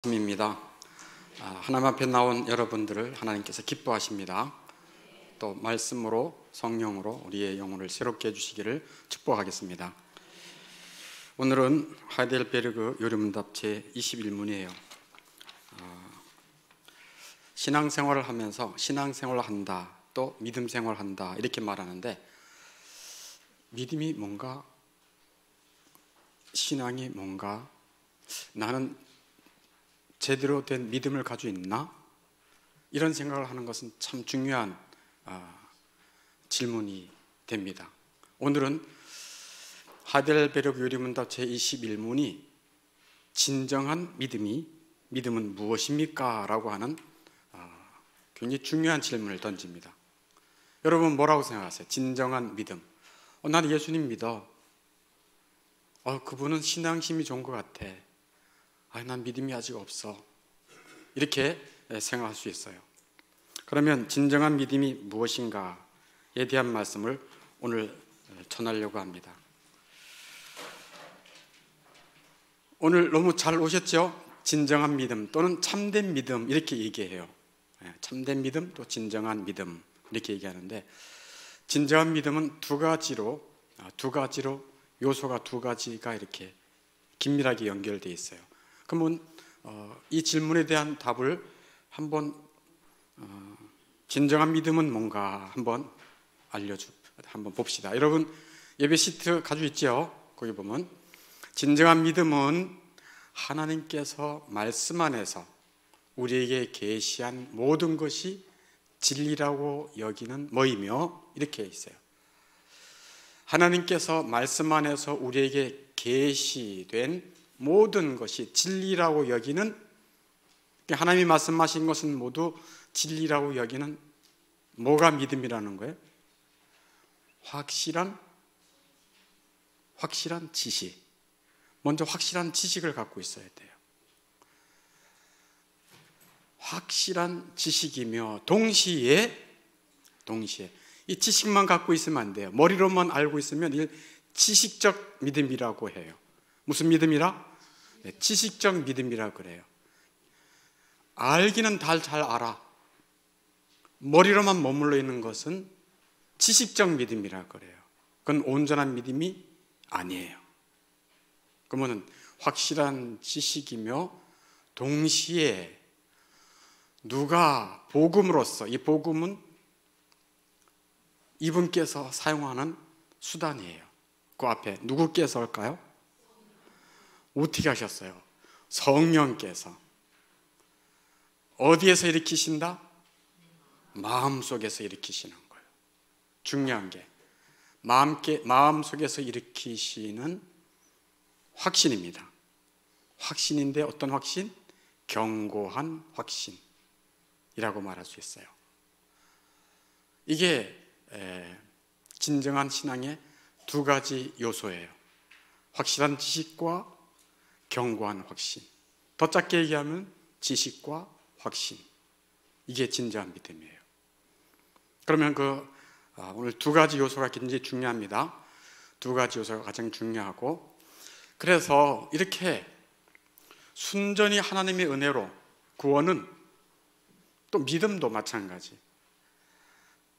입니다. 하나님 앞에 나온 여러분들을 하나님께서 기뻐하십니다. 또 말씀으로 성령으로 우리의 영혼을 새롭게 해주시기를 축복하겠습니다. 오늘은 하이델베르그 요리문답 제21문이에요. 신앙생활을 하면서 신앙생활을 한다, 또 믿음생활을 한다 이렇게 말하는데, 믿음이 뭔가, 신앙이 뭔가, 나는 제대로 된 믿음을 가지고 있나? 이런 생각을 하는 것은 참 중요한 질문이 됩니다. 오늘은 하이델베르그 요리문답 제21문이 진정한 믿음은 무엇입니까? 라고 하는 굉장히 중요한 질문을 던집니다. 여러분 뭐라고 생각하세요? 진정한 믿음. 나는 예수님 믿어. 그분은 신앙심이 좋은 것 같아. 난 믿음이 아직 없어. 이렇게 생각할 수 있어요. 그러면 진정한 믿음이 무엇인가에 대한 말씀을 오늘 전하려고 합니다. 오늘 너무 잘 오셨죠? 진정한 믿음 또는 참된 믿음 이렇게 얘기해요. 참된 믿음 또 진정한 믿음 이렇게 얘기하는데, 진정한 믿음은 두 가지로 요소가 두 가지가 이렇게 긴밀하게 연결되어 있어요. 그러면 이 질문에 대한 답을 한번 진정한 믿음은 뭔가 한번 한번 봅시다. 여러분 예배 시트 가지고 있죠? 거기 보면 진정한 믿음은 하나님께서 말씀 안에서 우리에게 계시한 모든 것이 진리라고 여기는 뭐이며, 이렇게 있어요. 하나님께서 말씀 안에서 우리에게 계시된 모든 것이 진리라고 여기는, 하나님이 말씀하신 것은 모두 진리라고 여기는 뭐가 믿음이라는 거예요? 확실한 지식. 먼저 확실한 지식을 갖고 있어야 돼요. 확실한 지식이며 동시에 이 지식만 갖고 있으면 안 돼요. 머리로만 알고 있으면 이걸 지식적 믿음이라고 해요. 무슨 믿음이라? 지식적 믿음이라 그래요. 알기는 잘 알아. 머리로만 머물러 있는 것은 지식적 믿음이라 그래요. 그건 온전한 믿음이 아니에요. 그러면 확실한 지식이며 동시에 누가 복음으로써, 이 복음은 이분께서 사용하는 수단이에요. 그 앞에 누구께서 할까요? 어떻게 하셨어요? 성령께서. 어디에서 일으키신다? 마음속에서 일으키시는 거예요. 중요한 게 마음속에서 일으키시는 확신입니다. 확신인데 어떤 확신? 견고한 확신이라고 말할 수 있어요. 이게 진정한 신앙의 두 가지 요소예요. 확실한 지식과 견고한 확신. 더 짧게 얘기하면 지식과 확신. 이게 진정한 믿음이에요. 그러면 오늘 두 가지 요소가 굉장히 중요합니다. 두 가지 요소가 가장 중요하고, 그래서 이렇게 순전히 하나님의 은혜로 구원은, 또 믿음도 마찬가지,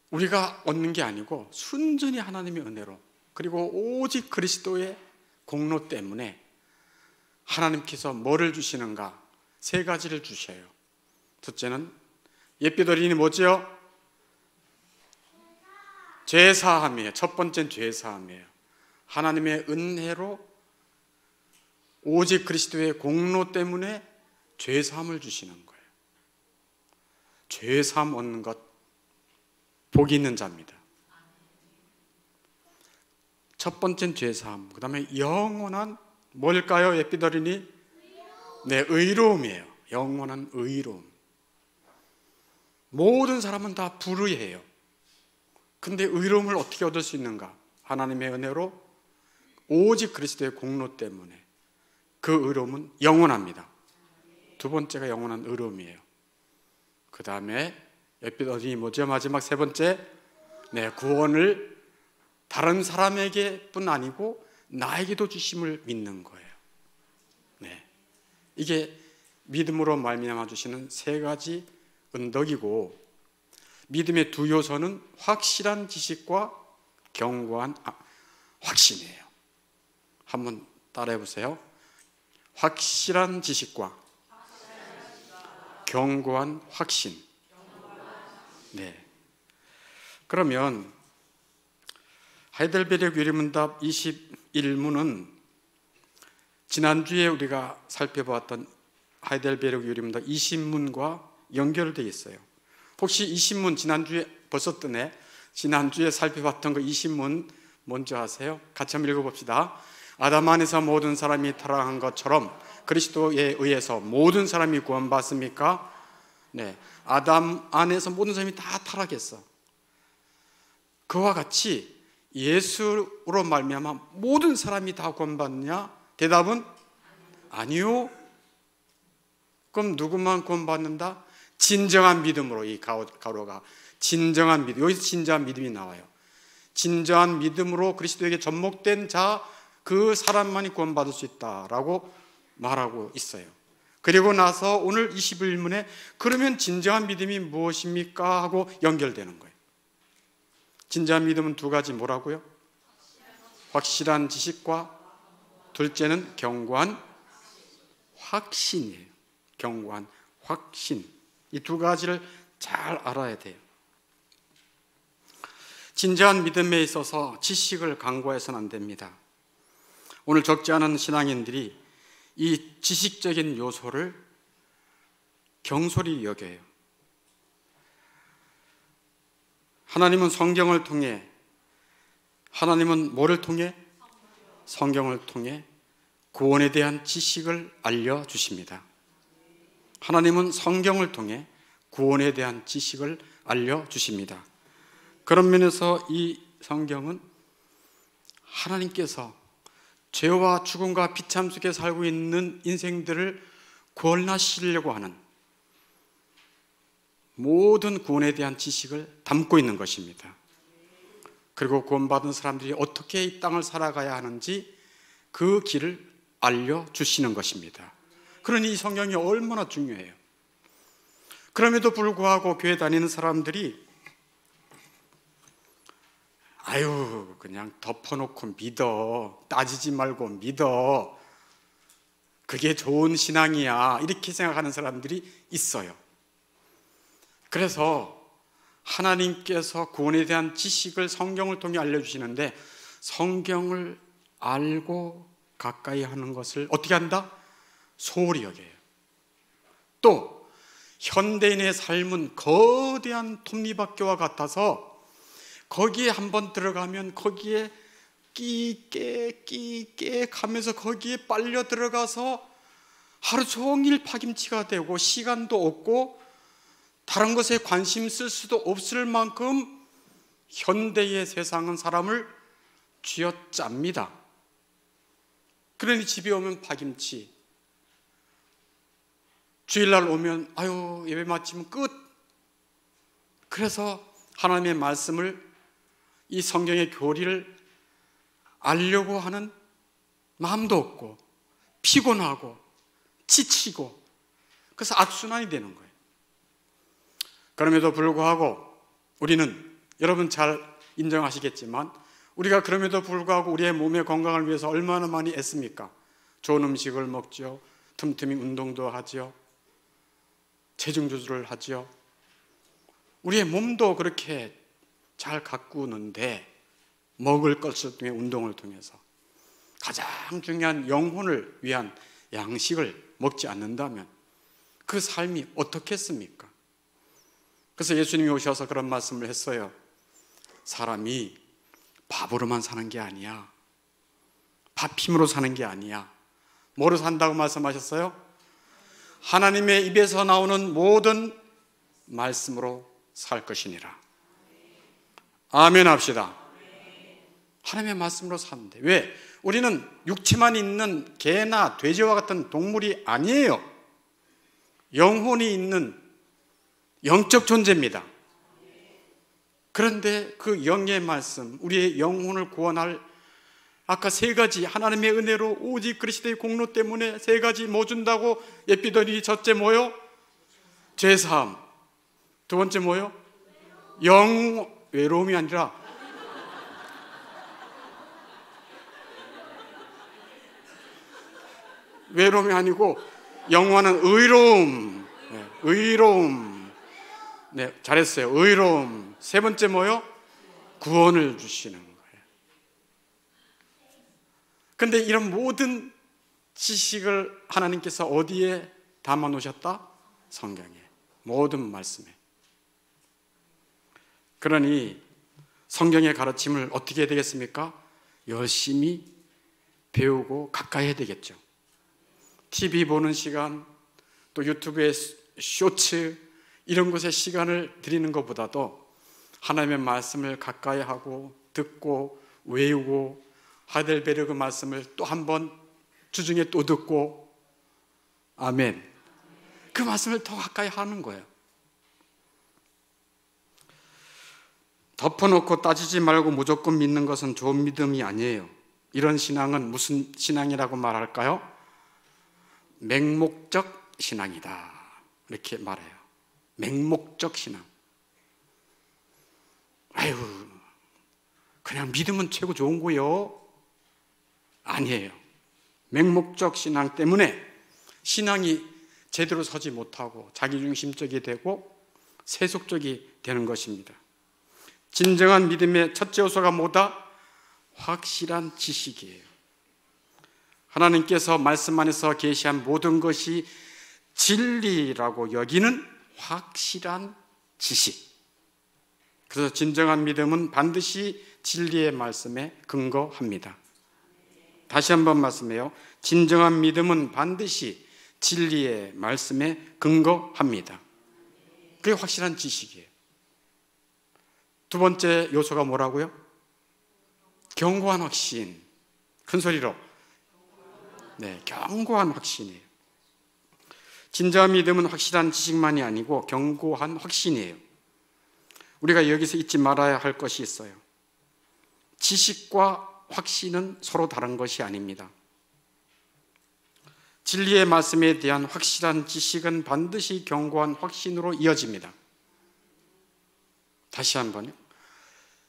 우리가 얻는 게 아니고 순전히 하나님의 은혜로, 그리고 오직 그리스도의 공로 때문에 하나님께서 뭐를 주시는가? 세 가지를 주셔요. 첫째는 예빛 어린이 뭐죠? 죄사함이에요. 첫 번째는 죄사함이에요. 하나님의 은혜로 오직 그리스도의 공로 때문에 죄사함을 주시는 거예요. 죄사함 얻는 것 복이 있는 자입니다. 첫 번째는 죄사함, 그 다음에 영원한 뭘까요? 예빛 어린이? 네, 의로움이에요. 영원한 의로움. 모든 사람은 다 불의해요. 근데 의로움을 어떻게 얻을 수 있는가? 하나님의 은혜로 오직 그리스도의 공로 때문에. 그 의로움은 영원합니다. 두 번째가 영원한 의로움이에요. 그 다음에 예빛 어린이 뭐죠? 마지막 세 번째, 네, 구원을 다른 사람에게 뿐 아니고 나에게도 주심을 믿는 거예요. 네, 이게 믿음으로 말미암아 주시는 세 가지 은덕이고, 믿음의 두 요소는 확실한 지식과 견고한 확신이에요. 한번 따라해 보세요. 확실한 지식과 견고한 확신. 네. 그러면 하이델베르크 유리문답 21문은 지난주에 우리가 살펴보았던 하이델베르크 유리문답 20문과 연결되어 있어요. 혹시 20문 지난주에 벌써 뜨네. 지난주에 살펴봤던 그 20문 뭔지 아세요? 같이 한번 읽어봅시다. 아담 안에서 모든 사람이 타락한 것처럼 그리스도에 의해서 모든 사람이 구원받습니까? 네, 아담 안에서 모든 사람이 다 타락했어. 그와 같이 예수로 말미암아 모든 사람이 다 구원받느냐? 대답은 아니요. 그럼 누구만 구원받는다? 진정한 믿음으로. 이 가로가 진정한 믿음, 여기서 진정한 믿음이 나와요. 진정한 믿음으로 그리스도에게 접목된 자, 그 사람만이 구원받을 수 있다라고 말하고 있어요. 그리고 나서 오늘 21문에 그러면 진정한 믿음이 무엇입니까? 하고 연결되는 거예요. 진정한 믿음은 두 가지 뭐라고요? 확실한 지식과 둘째는 견고한 확신이에요. 견고한 확신. 이 두 가지를 잘 알아야 돼요. 진정한 믿음에 있어서 지식을 강구해서는 안 됩니다. 오늘 적지 않은 신앙인들이 이 지식적인 요소를 경솔히 여겨요. 하나님은 성경을 통해, 하나님은 뭐를 통해? 성경을 통해 구원에 대한 지식을 알려주십니다. 하나님은 성경을 통해 구원에 대한 지식을 알려주십니다. 그런 면에서 이 성경은 하나님께서 죄와 죽음과 비참 속에 살고 있는 인생들을 구원하시려고 하는 모든 구원에 대한 지식을 담고 있는 것입니다. 그리고 구원받은 사람들이 어떻게 이 땅을 살아가야 하는지 그 길을 알려주시는 것입니다. 그러니 이 성경이 얼마나 중요해요. 그럼에도 불구하고 교회 다니는 사람들이 아유 그냥 덮어놓고 믿어, 따지지 말고 믿어, 그게 좋은 신앙이야, 이렇게 생각하는 사람들이 있어요. 그래서 하나님께서 구원에 대한 지식을 성경을 통해 알려주시는데, 성경을 알고 가까이 하는 것을 어떻게 한다? 소홀히 여겨요. 또 현대인의 삶은 거대한 톱니바퀴와 같아서 거기에 한번 들어가면 거기에 끼게 하면서 거기에 빨려 들어가서 하루 종일 파김치가 되고 시간도 없고 다른 것에 관심 쓸 수도 없을 만큼 현대의 세상은 사람을 쥐어짭니다. 그러니 집에 오면 파김치, 주일날 오면 아유 예배 마치면 끝. 그래서 하나님의 말씀을, 이 성경의 교리를 알려고 하는 마음도 없고 피곤하고 지치고, 그래서 악순환이 되는 거예요. 그럼에도 불구하고 우리는, 여러분 잘 인정하시겠지만, 우리가 그럼에도 불구하고 우리의 몸의 건강을 위해서 얼마나 많이 애씁니까? 좋은 음식을 먹죠, 틈틈이 운동도 하죠, 체중 조절을 하죠. 우리의 몸도 그렇게 잘 가꾸는데 먹을 것을 통해, 운동을 통해서 가장 중요한 영혼을 위한 양식을 먹지 않는다면 그 삶이 어떻겠습니까? 그래서 예수님이 오셔서 그런 말씀을 했어요. 사람이 밥으로만 사는 게 아니야, 밥 힘으로 사는 게 아니야. 뭐로 산다고 말씀하셨어요? 하나님의 입에서 나오는 모든 말씀으로 살 것이니라. 아멘 합시다. 하나님의 말씀으로 사는데, 왜? 우리는 육체만 있는 개나 돼지와 같은 동물이 아니에요. 영혼이 있는 영적 존재입니다. 그런데 그 영의 말씀, 우리의 영혼을 구원할 아까 세 가지 하나님의 은혜로 오직 그리스도의 공로 때문에 세 가지 뭐 준다고 예삐더니 첫째 뭐요? 죄사함. 두 번째 뭐요? 외로움이 아니라 외로움이 아니고 영원한 의로움. 네, 의로움. 네, 잘했어요. 의로움. 세 번째 뭐요? 구원을 주시는 거예요. 근데 이런 모든 지식을 하나님께서 어디에 담아 놓으셨다? 성경에. 모든 말씀에. 그러니 성경의 가르침을 어떻게 해야 되겠습니까? 열심히 배우고 가까이 해야 되겠죠. TV 보는 시간, 또 유튜브의 쇼츠 이런 곳에 시간을 들이는 것보다도 하나님의 말씀을 가까이 하고 듣고 외우고 하델베르그 말씀을 또 한 번 주중에 또 듣고 아멘. 그 말씀을 더 가까이 하는 거예요. 덮어놓고 따지지 말고 무조건 믿는 것은 좋은 믿음이 아니에요. 이런 신앙은 무슨 신앙이라고 말할까요? 맹목적 신앙이다. 이렇게 말해요. 맹목적 신앙. 아유, 그냥 믿으면 최고 좋은 거요? 아니에요. 맹목적 신앙 때문에 신앙이 제대로 서지 못하고 자기중심적이 되고 세속적이 되는 것입니다. 진정한 믿음의 첫째 요소가 뭐다? 확실한 지식이에요. 하나님께서 말씀 안에서 계시한 모든 것이 진리라고 여기는 확실한 지식. 그래서 진정한 믿음은 반드시 진리의 말씀에 근거합니다. 다시 한번 말씀해요. 진정한 믿음은 반드시 진리의 말씀에 근거합니다. 그게 확실한 지식이에요. 두 번째 요소가 뭐라고요? 견고한 확신. 큰 소리로. 네, 견고한 확신이에요. 진정한 믿음은 확실한 지식만이 아니고 견고한 확신이에요. 우리가 여기서 잊지 말아야 할 것이 있어요. 지식과 확신은 서로 다른 것이 아닙니다. 진리의 말씀에 대한 확실한 지식은 반드시 견고한 확신으로 이어집니다. 다시 한번요.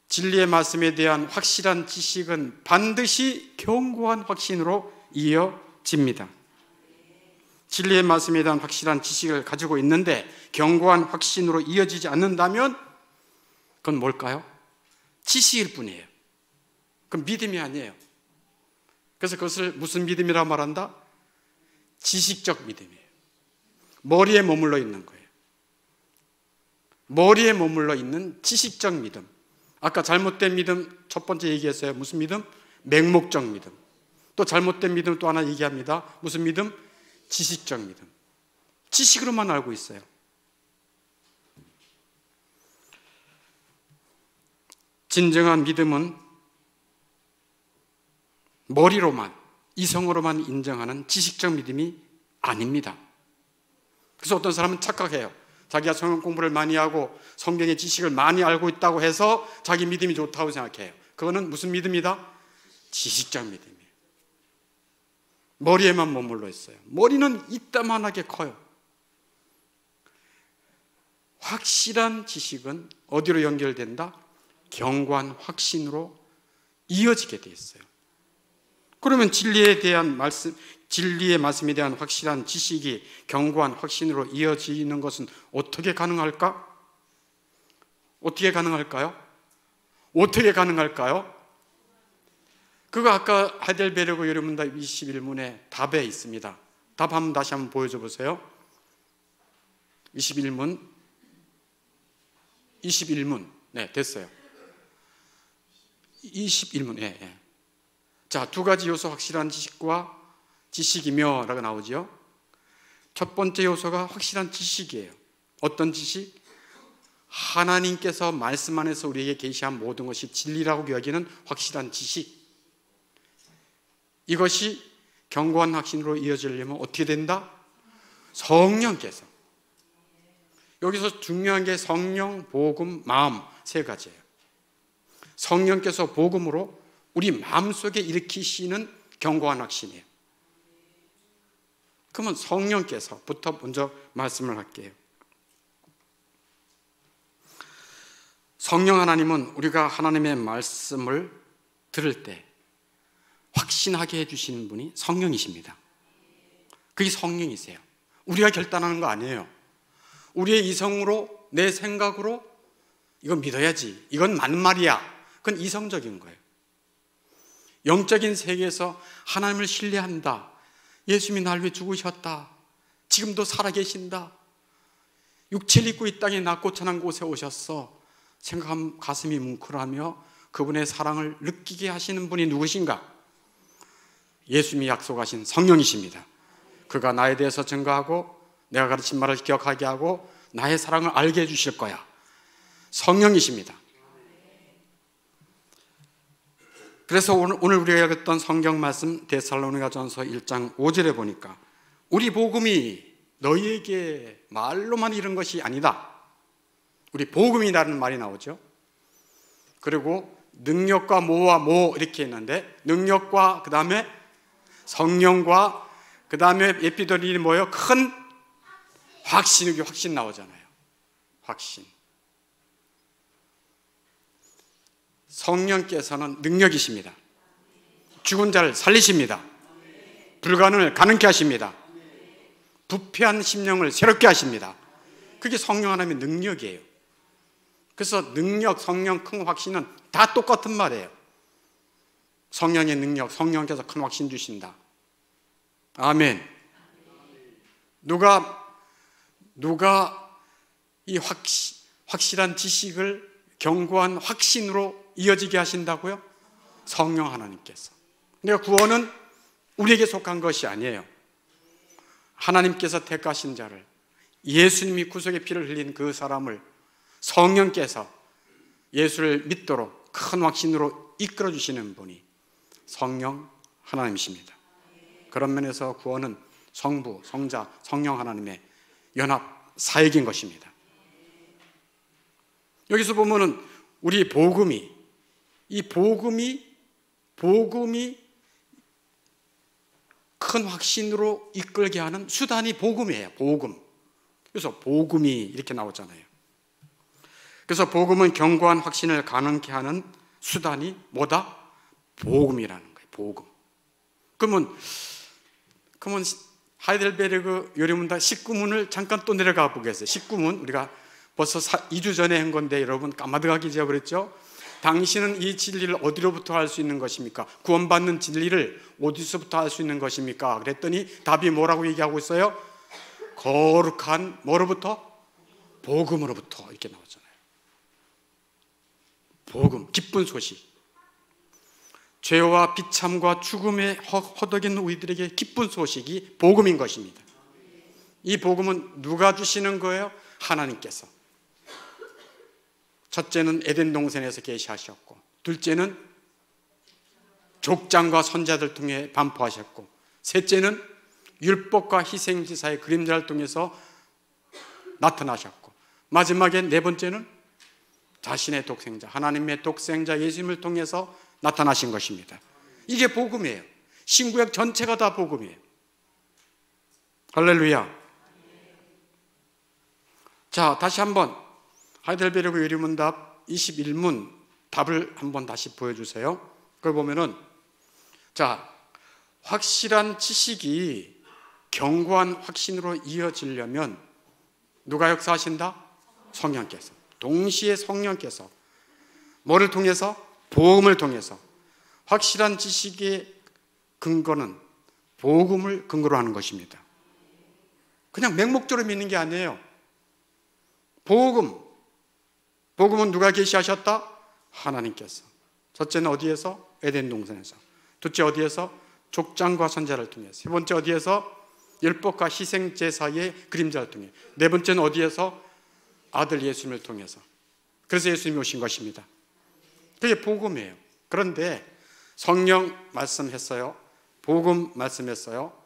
진리의 말씀에 대한 확실한 지식은 반드시 견고한 확신으로 이어집니다. 진리의 말씀에 대한 확실한 지식을 가지고 있는데 견고한 확신으로 이어지지 않는다면 그건 뭘까요? 지식일 뿐이에요. 그건 믿음이 아니에요. 그래서 그것을 무슨 믿음이라고 말한다? 지식적 믿음이에요. 머리에 머물러 있는 거예요. 머리에 머물러 있는 지식적 믿음. 아까 잘못된 믿음 첫 번째 얘기했어요. 무슨 믿음? 맹목적 믿음. 또 잘못된 믿음 또 하나 얘기합니다. 무슨 믿음? 지식적 믿음. 지식으로만 알고 있어요. 진정한 믿음은 머리로만, 이성으로만 인정하는 지식적 믿음이 아닙니다. 그래서 어떤 사람은 착각해요. 자기가 성경 공부를 많이 하고 성경의 지식을 많이 알고 있다고 해서 자기 믿음이 좋다고 생각해요. 그거는 무슨 믿음이다? 지식적 믿음이에요. 머리에만 머물러 있어요. 머리는 이따만하게 커요. 확실한 지식은 어디로 연결된다? 견고한 확신으로 이어지게 돼 있어요. 그러면 진리에 대한 말씀, 진리의 말씀에 대한 확실한 지식이 견고한 확신으로 이어지는 것은 어떻게 가능할까? 어떻게 가능할까요? 어떻게 가능할까요? 그거 아까 하델베르그 여론문답 21문에 답에 있습니다. 답 한번 다시 한번 보여줘 보세요. 21문. 네, 됐어요. 21문. 예. 자, 두 가지 요소 확실한 지식과 지식이며 라고 나오죠. 첫 번째 요소가 확실한 지식이에요. 어떤 지식? 하나님께서 말씀 안에서 우리에게 계시한 모든 것이 진리라고 여기는 확실한 지식. 이것이 견고한 확신으로 이어지려면 어떻게 된다? 성령께서. 여기서 중요한 게 성령, 복음, 마음 세 가지예요. 성령께서 복음으로 우리 마음속에 일으키시는 견고한 확신이에요. 그러면 성령께서부터 먼저 말씀을 할게요. 성령 하나님은 우리가 하나님의 말씀을 들을 때 확신하게 해주시는 분이 성령이십니다. 그게 성령이세요. 우리가 결단하는 거 아니에요. 우리의 이성으로, 내 생각으로 이건 믿어야지, 이건 맞는 말이야, 그건 이성적인 거예요. 영적인 세계에서 하나님을 신뢰한다, 예수님이 날 위해 죽으셨다, 지금도 살아계신다, 육체를 입고 이 땅에 낮고 천한 곳에 오셨어, 생각하면 가슴이 뭉클하며 그분의 사랑을 느끼게 하시는 분이 누구신가? 예수님이 약속하신 성령이십니다. 그가 나에 대해서 증거하고 내가 가르친 말을 기억하게 하고 나의 사랑을 알게 해주실 거야. 성령이십니다. 그래서 오늘 우리가 읽었던 성경 말씀 데살로니가전서 1장 5절에 보니까 우리 복음이 너희에게 말로만 이른 것이 아니다. 우리 복음이라는 말이 나오죠. 그리고 능력과 모와 모 이렇게 했는데, 능력과 그 다음에 성령과 그 다음에 에피도니 뭐예요? 큰 확신, 여기 확신 나오잖아요. 확신. 성령께서는 능력이십니다. 죽은 자를 살리십니다. 불가능을 가능케 하십니다. 부패한 심령을 새롭게 하십니다. 그게 성령 하나님의 능력이에요. 그래서 능력, 성령, 큰 확신은 다 똑같은 말이에요. 성령의 능력, 성령께서 큰 확신 주신다. 아멘. 누가 이 확실한 지식을 견고한 확신으로 이어지게 하신다고요? 성령 하나님께서. 그러니까 구원은 우리에게 속한 것이 아니에요. 하나님께서 택하신 자를, 예수님이 구속의 피를 흘린 그 사람을 성령께서 예수를 믿도록 큰 확신으로 이끌어 주시는 분이 성령 하나님이십니다. 그런 면에서 구원은 성부, 성자, 성령 하나님의 연합 사역인 것입니다. 여기서 보면은 우리 복음이 큰 확신으로 이끌게 하는 수단이 복음이에요. 복음. 그래서 복음이 이렇게 나오잖아요. 그래서 복음은 견고한 확신을 가능케 하는 수단이 뭐다? 복음이라는 거예요. 복음. 그러면 하이델베르그 요리문답 19문을 잠깐 또 내려가 보겠어요. 19문 우리가 벌써 2주 전에 한 건데 여러분 까마득하게 잊어버렸죠? 당신은 이 진리를 어디로부터 할 수 있는 것입니까? 구원받는 진리를 어디서부터 할 수 있는 것입니까? 그랬더니 답이 뭐라고 얘기하고 있어요? 거룩한 뭐로부터? 복음으로부터 이렇게 나오잖아요. 복음, 기쁜 소식. 죄와 비참과 죽음에 허덕이는 우리들에게 기쁜 소식이 복음인 것입니다. 이 복음은 누가 주시는 거예요? 하나님께서. 첫째는 에덴 동산에서 계시하셨고, 둘째는 족장과 선자들 통해 반포하셨고, 셋째는 율법과 희생제사의 그림자를 통해서 나타나셨고, 마지막에 네 번째는 자신의 독생자, 하나님의 독생자 예수님을 통해서 나타나신 것입니다. 이게 복음이에요. 신구약 전체가 다 복음이에요. 할렐루야. 자, 다시 한번 하이델베르그 요리문답 21문 답을 한번 다시 보여주세요. 그걸 보면은, 자, 확실한 지식이 견고한 확신으로 이어지려면 누가 역사하신다? 성령께서. 동시에 성령께서 뭐를 통해서? 복음을 통해서. 확실한 지식의 근거는 복음을 근거로 하는 것입니다. 그냥 맹목적으로 믿는 게 아니에요. 복음은 누가 계시하셨다? 하나님께서. 첫째는 어디에서? 에덴 동산에서. 둘째 어디에서? 족장과 선자를 통해서. 세 번째 어디에서? 율법과 희생 제사의 그림자를 통해. 네 번째는 어디에서? 아들 예수님을 통해서. 그래서 예수님이 오신 것입니다. 그게 복음이에요. 그런데 성령 말씀했어요. 복음 말씀했어요.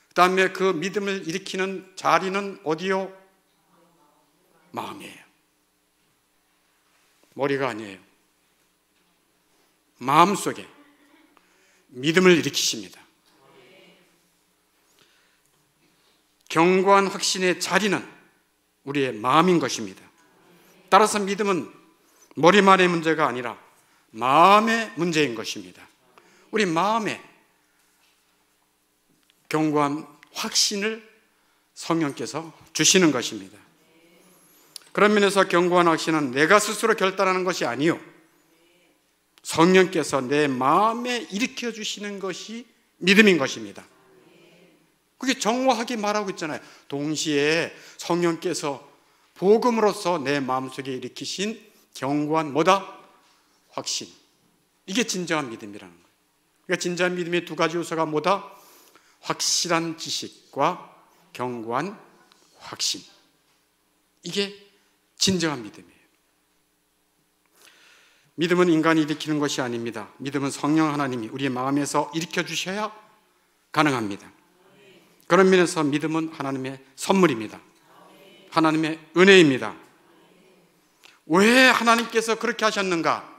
그 다음에 그 믿음을 일으키는 자리는 어디요? 마음이에요. 머리가 아니에요. 마음속에. 믿음을 일으키십니다. 견고한 확신의 자리는 우리의 마음인 것입니다. 따라서 믿음은 머리만의 문제가 아니라 마음의 문제인 것입니다. 우리 마음에 견고한 확신을 성령께서 주시는 것입니다. 그런 면에서 견고한 확신은 내가 스스로 결단하는 것이 아니요, 성령께서 내 마음에 일으켜 주시는 것이 믿음인 것입니다. 그게 정확하게 말하고 있잖아요. 동시에 성령께서 복음으로써 내 마음속에 일으키신 견고한 뭐다? 확신. 이게 진정한 믿음이라는 거예요. 그러니까 진정한 믿음의 두 가지 요소가 뭐다? 확실한 지식과 견고한 확신. 이게 진정한 믿음이에요. 믿음은 인간이 일으키는 것이 아닙니다. 믿음은 성령 하나님이 우리의 마음에서 일으켜 주셔야 가능합니다. 그런 면에서 믿음은 하나님의 선물입니다. 하나님의 은혜입니다. 왜 하나님께서 그렇게 하셨는가?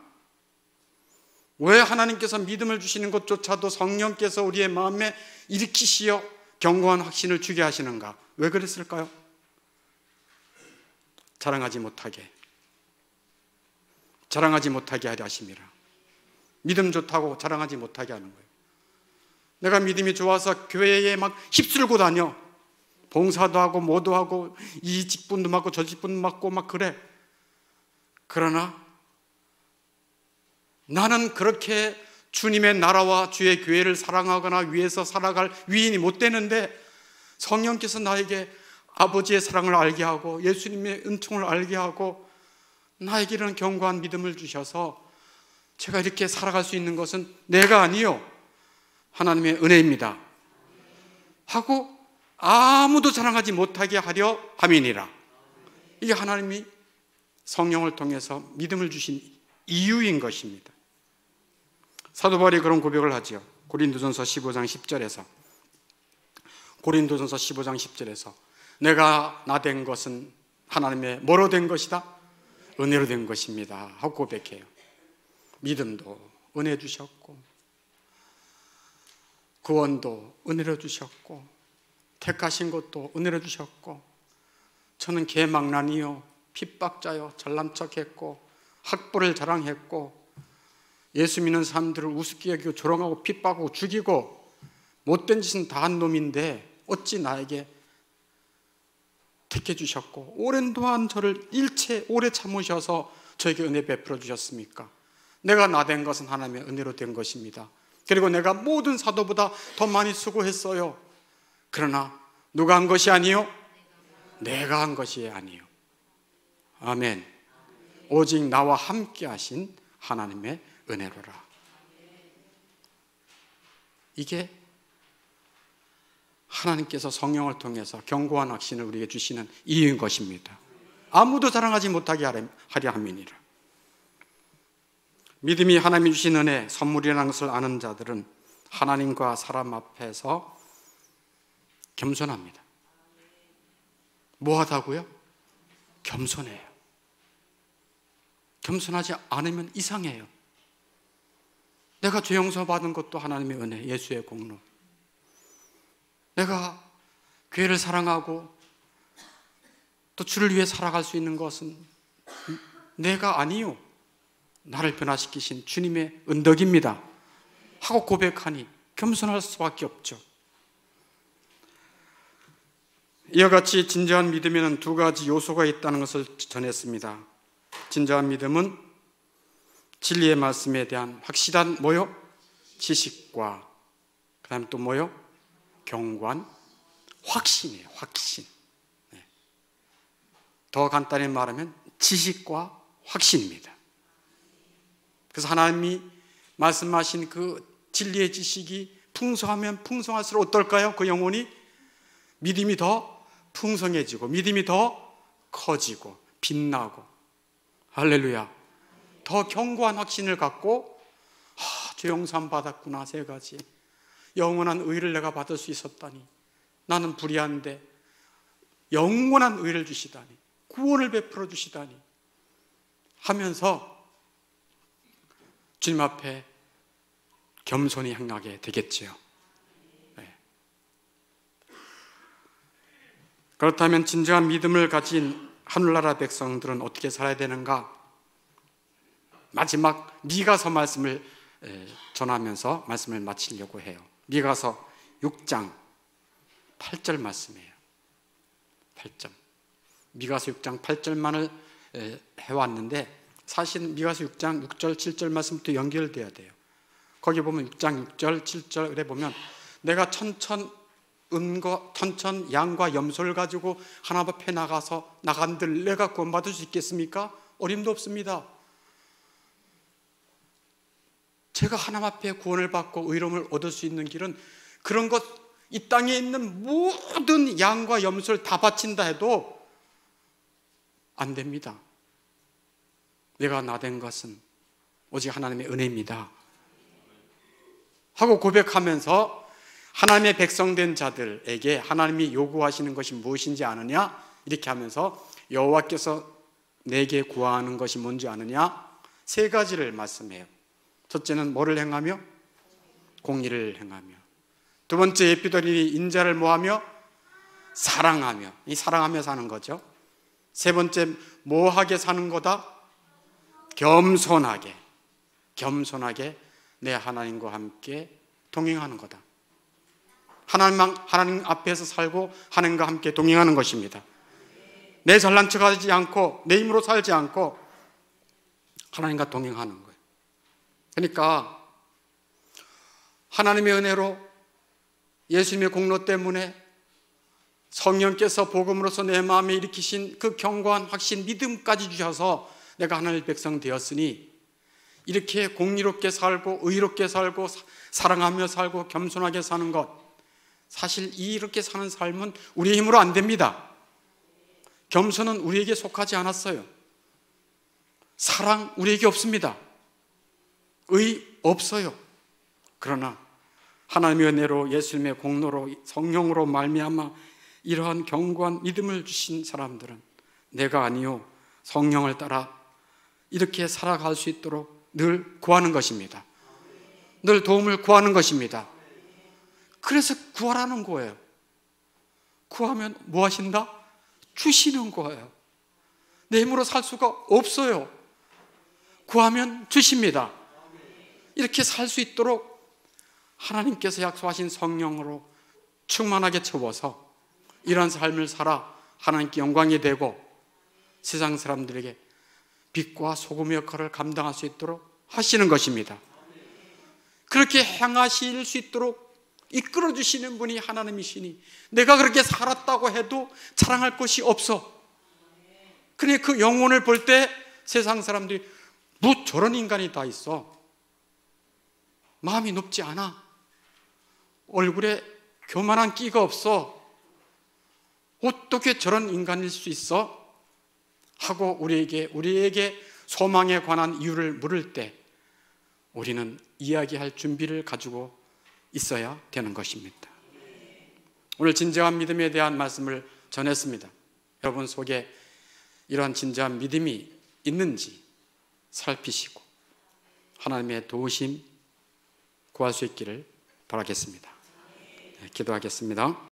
왜 하나님께서 믿음을 주시는 것조차도 성령께서 우리의 마음에 일으키시어 견고한 확신을 주게 하시는가? 왜 그랬을까요? 자랑하지 못하게 하려 하심이라. 믿음 좋다고 자랑하지 못하게 하는 거예요. 내가 믿음이 좋아서 교회에 막 휩쓸고 다녀. 봉사도 하고 뭐도 하고 이 직분도 맡고 저 직분도 맡고 막 그래. 그러나 나는 그렇게 주님의 나라와 주의 교회를 사랑하거나 위해서 살아갈 위인이 못 되는데 성령께서 나에게 아버지의 사랑을 알게 하고 예수님의 은총을 알게 하고 나에게 이런 견고한 믿음을 주셔서 제가 이렇게 살아갈 수 있는 것은 내가 아니요, 하나님의 은혜입니다 하고 아무도 자랑하지 못하게 하려 함이니라. 이게 하나님이 성령을 통해서 믿음을 주신 이유인 것입니다. 사도 바울이 그런 고백을 하죠. 고린도전서 15장 10절에서 내가 나 된 것은 하나님의 뭐로 된 것이다? 은혜로 된 것입니다 하고 고백해요. 믿음도 은혜 주셨고 구원도 은혜로 주셨고 택하신 것도 은혜로 주셨고 저는 개망난이요 핍박자요 잘난 척했고 학벌을 자랑했고 예수 믿는 사람들을 우습게 여기고 조롱하고 핍박하고 죽이고 못된 짓은 다 한 놈인데 어찌 나에게 택해 주셨고 오랜 동안 저를 일체 오래 참으셔서 저에게 은혜 베풀어 주셨습니까? 내가 나 된 것은 하나님의 은혜로 된 것입니다. 그리고 내가 모든 사도보다 더 많이 수고했어요. 그러나 누가 한 것이 아니요? 내가 한 것이 아니요. 아멘. 오직 나와 함께 하신 하나님의 은혜로라. 이게 하나님께서 성령을 통해서 견고한 확신을 우리에게 주시는 이유인 것입니다. 아무도 자랑하지 못하게 하려 함이니라. 믿음이 하나님이 주신 은혜, 선물이라는 것을 아는 자들은 하나님과 사람 앞에서 겸손합니다. 뭐하다고요? 겸손해요. 겸손하지 않으면 이상해요. 내가 죄 용서 받은 것도 하나님의 은혜, 예수의 공로. 내가 교회를 사랑하고 또 주를 위해 살아갈 수 있는 것은 내가 아니요, 나를 변화시키신 주님의 은덕입니다 하고 고백하니 겸손할 수밖에 없죠. 이와 같이 진정한 믿음에는 두 가지 요소가 있다는 것을 전했습니다. 진정한 믿음은 진리의 말씀에 대한 확실한 뭐요? 지식과 그 다음에 또 뭐요? 견고한 확신이에요. 확신. 네. 더 간단히 말하면 지식과 확신입니다. 그래서 하나님이 말씀하신 그 진리의 지식이 풍성하면 풍성할수록 어떨까요? 그 영혼이 믿음이 더 풍성해지고 믿음이 더 커지고 빛나고, 할렐루야, 더 견고한 확신을 갖고 죄 용서함 받았구나, 세 가지 영원한 의를 내가 받을 수 있었다니, 나는 불의한데 영원한 의를 주시다니, 구원을 베풀어 주시다니 하면서 주님 앞에 겸손히 행하게 되겠지요. 네. 그렇다면 진정한 믿음을 가진 하늘나라 백성들은 어떻게 살아야 되는가? 마지막 미가서 말씀을 전하면서 말씀을 마치려고 해요. 미가서 6장 8절 말씀이에요. 8절. 미가서 6장 8절만을 해왔는데 사실 미가서 6장 6절 7절 말씀부터 연결돼야 돼요. 거기 보면 6장 6절 7절에 보면 내가 천천 양과 염소를 가지고 하나님 앞에 나간들 내가 구원받을 수 있겠습니까? 어림도 없습니다. 제가 하나님 앞에 구원을 받고 의로움을 얻을 수 있는 길은 그런 것, 이 땅에 있는 모든 양과 염소를 다 바친다 해도 안 됩니다. 내가 나된 것은 오직 하나님의 은혜입니다 하고 고백하면서 하나님의 백성된 자들에게 하나님이 요구하시는 것이 무엇인지 아느냐? 이렇게 하면서 여호와께서 내게 구하는 것이 뭔지 아느냐? 3가지를 말씀해요. 첫째는 뭐를 행하며? 공의를 행하며. 두 번째 예비돌이 인자를 뭐하며? 사랑하며. 이 사랑하며 사는 거죠. 세 번째 뭐하게 사는 거다? 겸손하게. 겸손하게 내 하나님과 함께 동행하는 거다. 하나님 앞에서 살고 하나님과 함께 동행하는 것입니다. 내 잘난 척하지 않고 내 힘으로 살지 않고 하나님과 동행하는 거예요. 그러니까 하나님의 은혜로 예수님의 공로 때문에 성령께서 복음으로서 내 마음에 일으키신 그 견고한 확신, 믿음까지 주셔서 내가 하나님의 백성 되었으니 이렇게 공의롭게 살고 의롭게 살고 사랑하며 살고 겸손하게 사는 것, 사실 이렇게 사는 삶은 우리의 힘으로 안 됩니다. 겸손은 우리에게 속하지 않았어요. 사랑 우리에게 없습니다. 의 없어요. 그러나 하나님의 은혜로 예수님의 공로로 성령으로 말미암아 이러한 견고한 믿음을 주신 사람들은 내가 아니요 성령을 따라 이렇게 살아갈 수 있도록 늘 구하는 것입니다. 늘 도움을 구하는 것입니다. 그래서 구하라는 거예요. 구하면 뭐 하신다? 주시는 거예요. 내 힘으로 살 수가 없어요. 구하면 주십니다. 이렇게 살 수 있도록 하나님께서 약속하신 성령으로 충만하게 채워서 이런 삶을 살아 하나님께 영광이 되고 세상 사람들에게 빛과 소금의 역할을 감당할 수 있도록 하시는 것입니다. 그렇게 행하실 수 있도록 이끌어 주시는 분이 하나님이시니 내가 그렇게 살았다고 해도 자랑할 것이 없어. 그래, 그 영혼을 볼 때 세상 사람들이 뭐 저런 인간이 다 있어. 마음이 높지 않아. 얼굴에 교만한 끼가 없어. 어떻게 저런 인간일 수 있어? 하고 우리에게 소망에 관한 이유를 물을 때 우리는 이야기할 준비를 가지고 있어야 되는 것입니다. 오늘 진정한 믿음에 대한 말씀을 전했습니다. 여러분 속에 이러한 진정한 믿음이 있는지 살피시고 하나님의 도우심 구할 수 있기를 바라겠습니다. 기도하겠습니다.